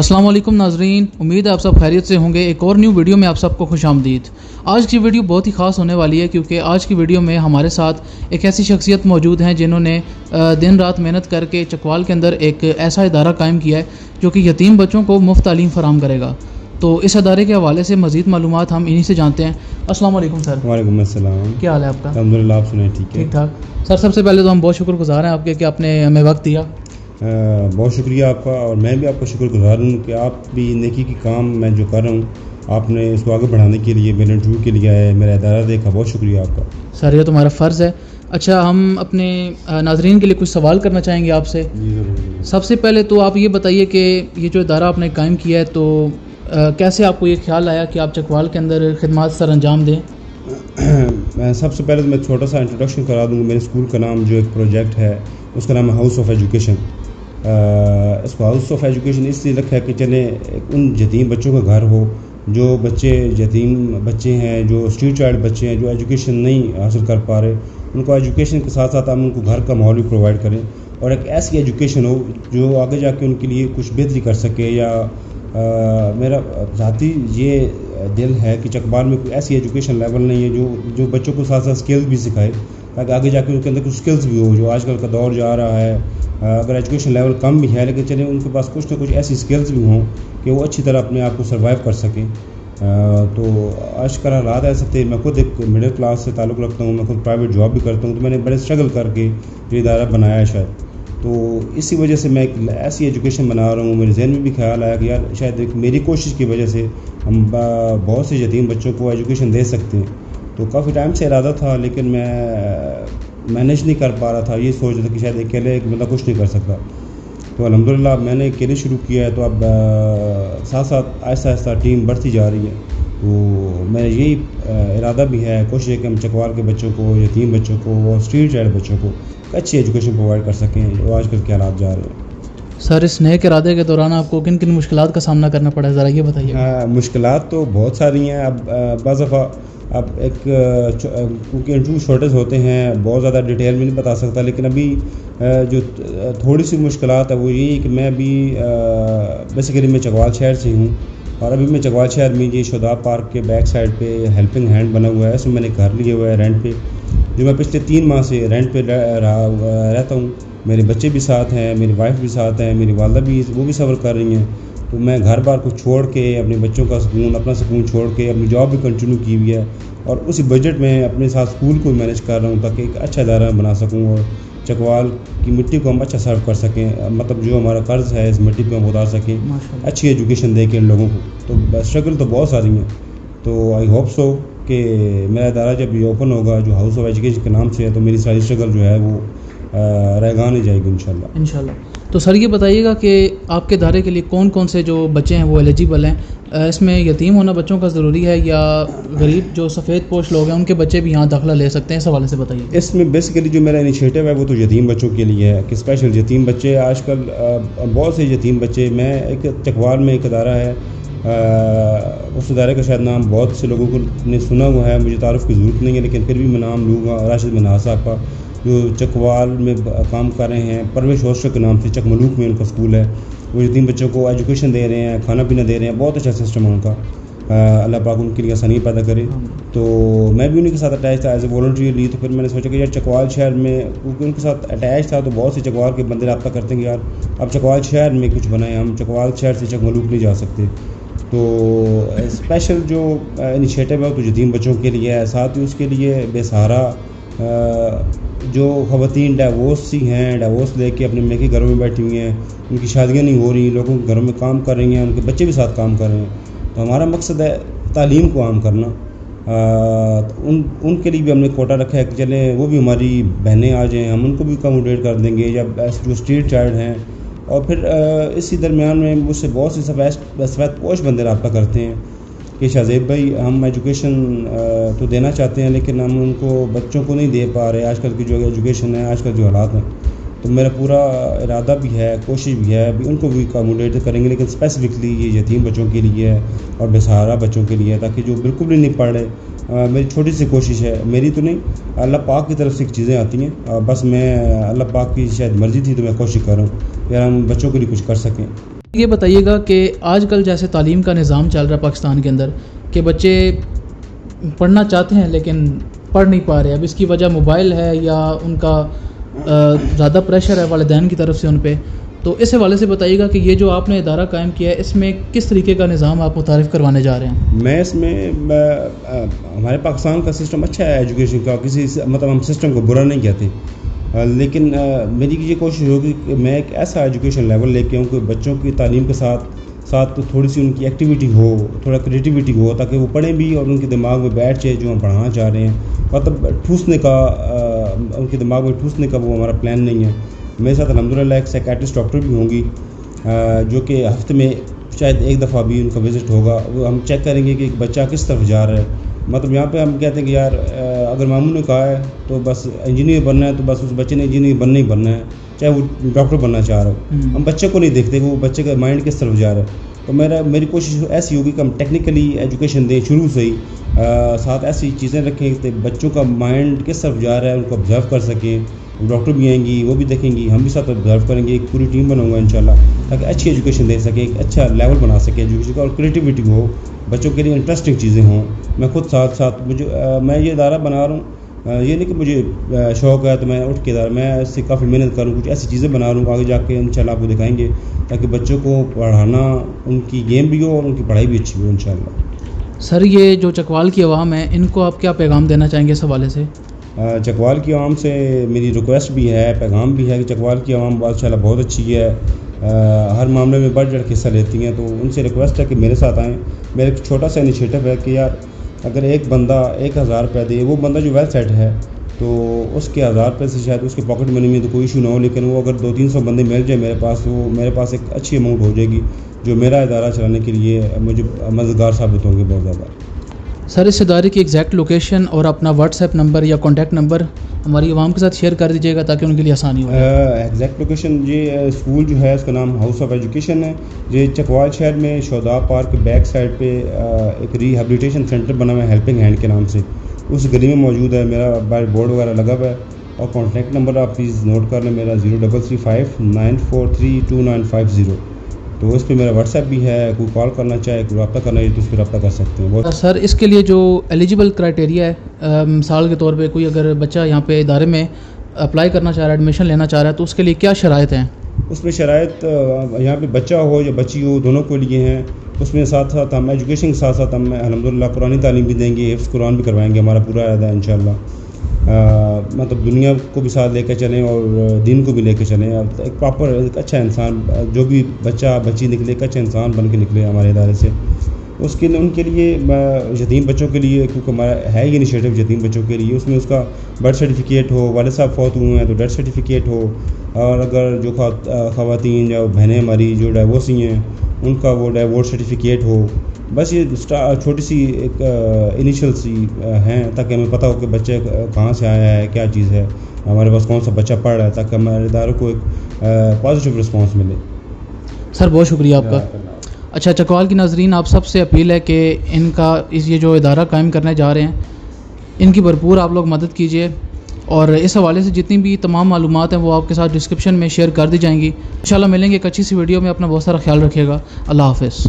अस्सलाम वालेकुम नाजरीन, उम्मीद है आप सब खैरियत से होंगे। एक और न्यू वीडियो में आप सबको खुश आमदीद। आज की वीडियो बहुत ही ख़ास होने वाली है क्योंकि आज की वीडियो में हमारे साथ एक ऐसी शख्सियत मौजूद हैं जिन्होंने दिन रात मेहनत करके चकवाल के अंदर एक ऐसा इदारा कायम किया है जो कि यतीम बच्चों को मुफ्त तालीम फराहम करेगा। तो इस अदारे के हवाले से मज़ीद मालूमात हम इन्हीं से जानते हैं। अस्सलाम वालेकुम सर। वालेकुम अस्सलाम। क्या हाल है आपका? अल्हम्दुलिल्लाह, आप सुनाए? ठीक है, ठीक ठाक। सर सबसे पहले तो हम बहुत शुक्रगुज़ार हैं आपके कि आपने हमें वक्त दिया। बहुत शुक्रिया आपका, और मैं भी आपका शुक्रगुजार हूँ कि आप भी नेकी की काम मैं जो कर रहा हूँ आपने इसको आगे बढ़ाने के लिए मेरे इंटरव्यू के लिए आए, मेरा इदारा देखा। बहुत शुक्रिया आपका सर, ये तुम्हारा फ़र्ज़ है। अच्छा, हम अपने नाजरीन के लिए कुछ सवाल करना चाहेंगे आपसे। जी ज़रूर। सबसे पहले तो आप ये बताइए कि ये जो इदारा आपने कायम किया है तो कैसे आपको ये ख्याल आया कि आप चकवाल के अंदर खिदमत सर अंजाम दें? मैं सबसे पहले तो मैं छोटा सा इंट्रोडक्शन करा दूँगा। मेरे स्कूल का नाम जो एक प्रोजेक्ट है उसका नाम है हाउस ऑफ एजुकेशन। इसको हाउस ऑफ एजुकेशन इसलिए रखा है कि चले उन यतीम बच्चों का घर हो जो बच्चे यतीम बच्चे हैं, जो स्ट्रीट चाइल्ड बच्चे हैं, जो एजुकेशन नहीं हासिल कर पा रहे, उनको एजुकेशन के साथ साथ हम उनको घर का माहौल भी प्रोवाइड करें और एक ऐसी एजुकेशन हो जो आगे जाके उनके लिए कुछ बेहतरी कर सके। या मेरा ज़ाती ये दिल है कि चकवाल में कोई ऐसी एजुकेशन लेवल नहीं है जो बच्चों को साथ साथ स्किल्स भी सिखाए ताकि आगे जाके उनके अंदर कुछ स्किल्स भी हो। जो आजकल का दौर जा रहा है, अगर एजुकेशन लेवल कम भी है लेकिन चले उनके पास कुछ ना कुछ ऐसी स्किल्स भी हों कि वो अच्छी तरह अपने आप को सर्वाइव कर सकें। तो आजकल हालात ऐसे थे, मैं खुद एक मिडिल क्लास से ताल्लुक़ रखता हूँ, मैं खुद प्राइवेट जॉब भी करता हूँ, तो मैंने बड़े स्ट्रगल करके ये इदारा बनाया है शायद। तो इसी वजह से मैं एक ऐसी एजुकेशन बना रहा हूँ। मेरे जहन में भी ख्याल आया कि यार शायद एक मेरी कोशिश की वजह से हम बहुत से यतीम बच्चों को एजुकेशन दे सकते हैं। तो काफ़ी टाइम से इरादा था लेकिन मैं मैनेज नहीं कर पा रहा था। ये सोच रहा था कि शायद अकेले एक बंदा कुछ नहीं कर सकता। तो अल्हम्दुलिल्लाह मैंने अकेले शुरू किया है, तो अब साथ साथ आहिस्ता आहिस्ता टीम बढ़ती जा रही है। तो मेरा यही इरादा भी है, कोशिश है कि हम चकवाल के बच्चों को, यतीम बच्चों को और स्ट्रीट चाइल्ड बच्चों को अच्छी एजुकेशन प्रोवाइड कर सकें जो आजकल के हालात जा रहे हैं। सर, इस नेक इरादे के दौरान आपको किन किन मुश्किलात का सामना करना पड़ा है, ज़रा ये बताइए। हाँ, मुश्किलात तो बहुत सारी हैं। अब बाज़ दफ़ा अब एक क्योंकि इंटरव्यू शॉर्टेज होते हैं, बहुत ज़्यादा डिटेल में नहीं बता सकता, लेकिन अभी जो थोड़ी सी मुश्किलात है वो यही कि मैं अभी बेसिकली मैं चकवाल शहर से हूँ और अभी मैं चकवाल शहर में ये शोदाब पार्क के बैक साइड पे हेल्पिंग हैंड बना हुआ है, इसमें मैंने घर लिया हुआ है रेंट पे, जो मैं पिछले 3 माह से रेंट पे रहता हूँ। मेरे बच्चे भी साथ हैं, मेरी वाइफ भी साथ हैं, मेरी वालदा भी वो भी सफ़र कर रही हैं। तो मैं घर बार को छोड़ के अपने बच्चों का सुकून, अपना सुकून छोड़ के अपनी जॉब भी कंटिन्यू की हुई है और उसी बजट में अपने साथ स्कूल को मैनेज कर रहा हूँ ताकि एक अच्छा इदारा बना सकूँ और चकवाल की मिट्टी को हम अच्छा सर्व कर सकें। मतलब जो हमारा कर्ज़ है इस मिट्टी पे हम उतार सकें, अच्छी एजुकेशन दे के इन लोगों को। तो स्ट्रगल तो बहुत सारी हैं। तो आई होप सो कि मेरा इदारा जब ये ओपन होगा जो हाउस ऑफ एजुकेशन के नाम से है तो मेरी सारी स्ट्रगल जो है वो रैगा नहीं जाएगी इंशाल्लाह। तो सर ये बताइएगा कि आपके इदारे के लिए कौन कौन से जो बच्चे हैं वो एलिजिबल हैं? इसमें यतीम होना बच्चों का ज़रूरी है या गरीब जो सफ़ेद पोश लोग हैं उनके बच्चे भी यहाँ दाखिला ले सकते हैं? इस हवाले से बताइए। इसमें बेसिकली जो मेरा इनिशिएटिव है वो तो यतीम बच्चों के लिए है कि स्पेशल यतीम बच्चे आजकल बहुत से यतीम बच्चे, मैं एक चकवाल में एक इदारा है, उस इदारे का शायद नाम बहुत से लोगों को ने सुना हुआ है, मुझे तारुफ की ज़रूरत नहीं है लेकिन फिर भी मैं नाम लूँगा। राशिद मन्हास साहब का जो चकवाल में काम कर रहे हैं, परवेश हॉस्टल के नाम से चकमलूक में उनका स्कूल है, वो यतीम बच्चों को एजुकेशन दे रहे हैं, खाना पीना दे रहे हैं। बहुत अच्छा सिस्टम है उनका, अल्लाह पाक उनके लिए आसानी पैदा करे। तो मैं भी उन्हीं के साथ अटैच था एज ए वॉलंटियरली। तो फिर मैंने सोचा कि यार चकवाल शहर में, क्योंकि उनके साथ अटैच था तो बहुत से चकवाल के बंदे रब्ता करते हैं कि यार अब चकवाल शहर में कुछ बनाएं, हम चकवाल शहर से चकमलूक नहीं जा सकते। तो स्पेशल जो इनिशिएटिव है तो यतीम बच्चों के लिए है, साथ ही उसके लिए बेसहारा जो ख़वातीन डाइवोर्स हैं, डाइवोर्स लेके अपने मेके घरों में बैठी हुई हैं, उनकी शादियां नहीं हो रही, लोगों के घरों में काम कर रही हैं, उनके बच्चे भी साथ काम कर रहे हैं। तो हमारा मकसद है तालीम को आम करना। उनके लिए भी हमने कोटा रखा है कि चलें वो भी हमारी बहनें आ जाएँ, हम उनको भी अकोमोडेट कर देंगे, या जो स्ट्रीट चाइल्ड हैं। और फिर इसी दरमियान में मुझसे बहुत से सफ़ेद पोश बंदे रब्ता करते हैं कि शाहज़ेब भाई हम एजुकेशन तो देना चाहते हैं लेकिन हम उनको बच्चों को नहीं दे पा रहे, आजकल की जो एजुकेशन है, आजकल जो हालात हैं। तो मेरा पूरा इरादा भी है, कोशिश भी है, अभी उनको भी अकोमोडेट करेंगे लेकिन स्पेसिफिकली ये यतीम बच्चों के लिए है और बेसहारा बच्चों के लिए है, ताकि जो बिल्कुल भी नहीं पढ़ रहे। मेरी छोटी सी कोशिश है, मेरी तो नहीं, अल्लाह पाक की तरफ से चीज़ें आती हैं, बस मैं अल्लाह पाक की शायद मर्ज़ी थी तो मैं कोशिश कर रहा हूँ यार हम बच्चों के लिए कुछ कर सकें। یہ بتائیے گا کہ آج کل جیسے تعلیم کا نظام چل رہا ہے پاکستان کے اندر کہ بچے پڑھنا چاہتے ہیں لیکن پڑھ نہیں پا رہے. اب اس کی وجہ موبائل ہے یا ان کا زیادہ پریشر ہے والدین کی طرف سے ان پہ. تو اس حوالے سے بتائیے گا کہ یہ جو آپ نے ادارہ قائم کیا ہے اس میں کس طریقے کا نظام آپ متعارف کروانے جا رہے ہیں؟ میں اس میں ہمارے پاکستان کا سسٹم اچھا ہے ایجوکیشن کا, کسی مطلب ہم سسٹم کو برا نہیں کہتے, لیکن میری یہ کوشش ہوگی کہ میں ایک ایسا ایجوکیشن لیول لے کے آؤں کہ بچوں کی تعلیم کے ساتھ تھوڑی سی ان کی ایکٹیویٹی ہو, تھوڑا کریٹیویٹی ہو, تاکہ وہ پڑھیں بھی اور ان کے دماغ میں بیٹھ جائے جو ہم پڑھانا چاہ رہے ہیں. مطلب ٹھوسنے کا ان کے دماغ میں ٹھوسنے کا وہ ہمارا پلان نہیں ہے. میرے ساتھ الحمدللہ ایک سائیکیٹرسٹ ڈاکٹر بھی ہوں گی جو کہ ہفتے میں شاید ایک دفعہ بھی ان کا وزٹ ہوگا. وہ ہم چیک کریں گے کہ ایک بچہ کس طرف جا رہا ہے. مطلب یہاں پہ ہم کہتے ہیں کہ یار اگر ماموں نے کہا ہے تو بس انجینئر بننا ہے تو بس اس بچے نے انجینئر بننا ہی بننا ہے, چاہے وہ ڈاکٹر بننا چاہ رہا ہو. ہم بچے کو نہیں دیکھتے کہ وہ بچے کا مائنڈ کس طرف جا رہا ہے. تو میری کوشش ایسی ہوگی کہ ہم ٹیکنیکلی ایجوکیشن دیں شروع سے ہی, ساتھ ایسی چیزیں رکھیں کہ بچوں کا مائنڈ کس طرف جا رہا ہے ان کو آبزرو کر سکیں. ڈاکٹر بھی آئیں گی, وہ بھی دیکھیں گی, ہم بھی ساتھ آبزرو کریں گے. ایک پوری ٹیم بناؤں گا انشاءاللہ تاکہ اچھی ایجوکیشن دے سکیں, ایک اچھا لیول بنا سکیں ایجوکیشن کا, اور کریٹیوٹی ہو, بچوں کے لیے انٹرسٹنگ چیزیں ہوں. میں خود ساتھ میں یہ ادارہ بنا رہا ہوں, یہ نہیں کہ مجھے شوق ہے تو میں اٹھ کے ادارہ, میں اس سے کافی محنت کروں, کچھ ایسی چیزیں بنا رہا ہوں آگے جا کے انشاءاللہ آپ کو دکھائیں گے تاکہ بچوں کو پڑھانا ان کی گیم بھی ہو اور ان کی پڑھائی بھی اچھی ہو انشاءاللہ. سر یہ جو چکوال کی عوام ہے ان کو آپ کیا پیغام دینا چاہیں گے اس حوالے سے؟ چکوال کی عوام سے میری ریکویسٹ بھی ہے, پیغام بھی ہے کہ چکوال کی عوام ماشاءاللہ بہت اچھی ہے, ہر معاملے میں بڑھ چڑھ کے حصہ لیتی ہیں. تو ان سے ریکویسٹ ہے کہ میرے ساتھ آئیں. میرا ایک چھوٹا سا انیشیٹو ہے کہ یار اگر ایک بندہ 1000 روپیہ دے, وہ بندہ جو ویل سیٹ ہے تو اس کے 1000 روپے سے شاید اس کے پاکٹ منی میں تو کوئی ایشو نہ ہو, لیکن وہ اگر 200-300 بندے مل جائیں میرے پاس تو میرے پاس ایک اچھی اماؤنٹ ہو جائے گی جو میرا ادارہ چلانے کے لیے مجھے مددگار ثابت ہوں گے بہت زیادہ. سر اس ادارے کی ایگزیکٹ لوکیشن اور اپنا واٹس ایپ نمبر یا کانٹیکٹ نمبر ہماری عوام کے ساتھ شیئر کر دیجیے گا تاکہ ان کے لیے آسانی ہو. ایگزیکٹ لوکیشن یہ اسکول جو ہے اس کا نام ہاؤس آف ایجوکیشن ہے. یہ چکوال شہر میں شہداء پارک بیک سائڈ پہ ایک ریہیبلیٹیشن سینٹر بنا ہوا ہے ہیلپنگ ہینڈ کے نام سے, اس گلی میں موجود ہے. میرا بورڈ وغیرہ لگا ہوا ہے, اور کانٹیکٹ نمبر آپ پلیز نوٹ کر لیں میرا 033594329950. تو اس پہ میرا واٹس ایپ بھی ہے, کوئی کال کرنا چاہے, کوئی رابطہ کرنا چاہے تو اس پہ رابطہ کر سکتے ہیں. سر اس کے لیے جو ایلیجیبل کرائٹیریا ہے مثال کے طور پہ کوئی اگر بچہ یہاں پہ ادارے میں اپلائی کرنا چاہ رہا ہے, ایڈمیشن لینا چاہ رہا ہے, تو اس کے لیے کیا شرائط ہیں؟ اس میں شرائط یہاں پہ بچہ ہو یا بچی ہو دونوں کو لیے ہیں. اس میں ساتھ ساتھ ہم ایجوکیشن کے ساتھ ساتھ ہم الحمدللہ قرآنی تعلیم بھی دیں گے, حفظ قرآن بھی کروائیں گے. ہمارا پورا ارادہ ہے انشاءاللہ, مطلب دنیا کو بھی ساتھ لے کے چلیں اور دین کو بھی لے کے چلیں. ایک پراپر ایک اچھا انسان, جو بھی بچہ بچی نکلے ایک اچھا انسان بن کے نکلے ہمارے ادارے سے. اس کے لیے ان کے لیے یتیم بچوں کے لیے, کیونکہ ہمارا ہے یہ انیشیٹو یتیم بچوں کے لیے, اس میں اس کا برتھ سرٹیفکیٹ ہو, والد صاحب فوت ہوئے ہیں تو ڈیتھ سرٹیفکیٹ ہو, اور اگر جو خواتین یا بہنیں ہماری جو ڈائیورسی ہیں ان کا وہ ڈائیورس سرٹیفکیٹ ہو. بس یہ چھوٹی سی ایک انیشیل سی ہیں تاکہ ہمیں پتہ ہو کہ بچے کہاں سے آیا ہے, کیا چیز ہے, ہمارے پاس کون سا بچہ پڑھ رہا ہے, تاکہ ہمارے اداروں کو ایک پازیٹیو رسپانس ملے. سر بہت شکریہ آپ کا. اچھا چکوال کی ناظرین, آپ سب سے اپیل ہے کہ ان کا یہ جو ادارہ قائم کرنے جا رہے ہیں ان کی بھرپور آپ لوگ مدد کیجیے, اور اس حوالے سے جتنی بھی تمام معلومات ہیں وہ آپ کے ساتھ ڈسکرپشن میں شیئر کر دی جائیں گی. انشاءاللہ ملیں گے ایک اچھی سی ویڈیو میں. اپنا بہت سارا خیال رکھیے گا. اللہ حافظ.